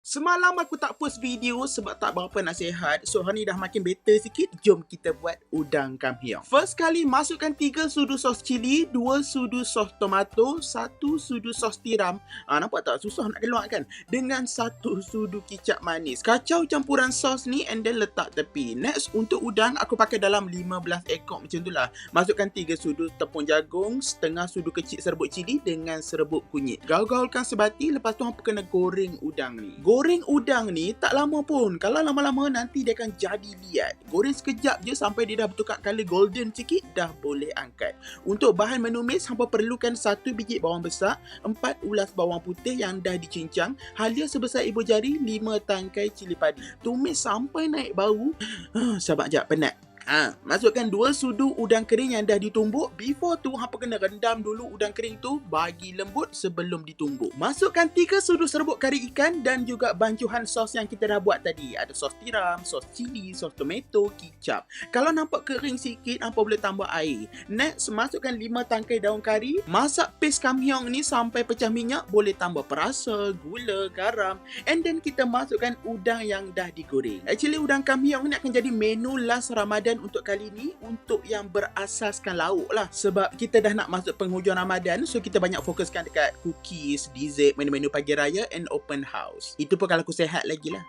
Semalam aku tak post video sebab tak berapa nasihat. So hari ni dah makin better sikit. Jom kita buat udang kampiong. First kali masukkan 3 sudu sos cili, 2 sudu sos tomato, 1 sudu sos tiram. Nampak tak susah nak keluar kan? Dengan 1 sudu kicap manis. Kacau campuran sos ni and then letak tepi. Next untuk udang aku pakai dalam 15 ekor macam tu lah. Masukkan 3 sudu tepung jagung, setengah sudu kecil serbuk cili dengan serbuk kunyit. Gaul-gaulkan sebati, lepas tu hampa kena goreng udang ni. Goreng udang ni tak lama pun. Kalau lama-lama nanti dia akan jadi liat. Goreng sekejap je sampai dia dah bertukar colour golden sikit, dah boleh angkat. Untuk bahan menumis, hampa perlukan 1 biji bawang besar, 4 ulas bawang putih yang dah dicincang, halia sebesar ibu jari, 5 tangkai cili padi. Tumis sampai naik bau. Sabar jap, penat. Masukkan 2 sudu udang kering yang dah ditumbuk. Before tu, hampa kena rendam dulu udang kering tu bagi lembut sebelum ditumbuk. Masukkan 3 sudu serbuk kari ikan dan juga bancuhan sos yang kita dah buat tadi. Ada sos tiram, sos cili, sos tomato, kicap. Kalau nampak kering sikit, hampa boleh tambah air. Next, masukkan 5 tangkai daun kari. Masak paste kampiong ni sampai pecah minyak. Boleh tambah perasa, gula, garam. And then kita masukkan udang yang dah digoreng. Actually, udang kampiong ni akan jadi menu last Ramadan untuk kali ni, untuk yang berasaskan lauk lah. Sebab kita dah nak masuk penghujung Ramadan, so kita banyak fokuskan dekat cookies, dessert, menu-menu pagi raya and open house. Itu pun kalau aku sihat lagi lah.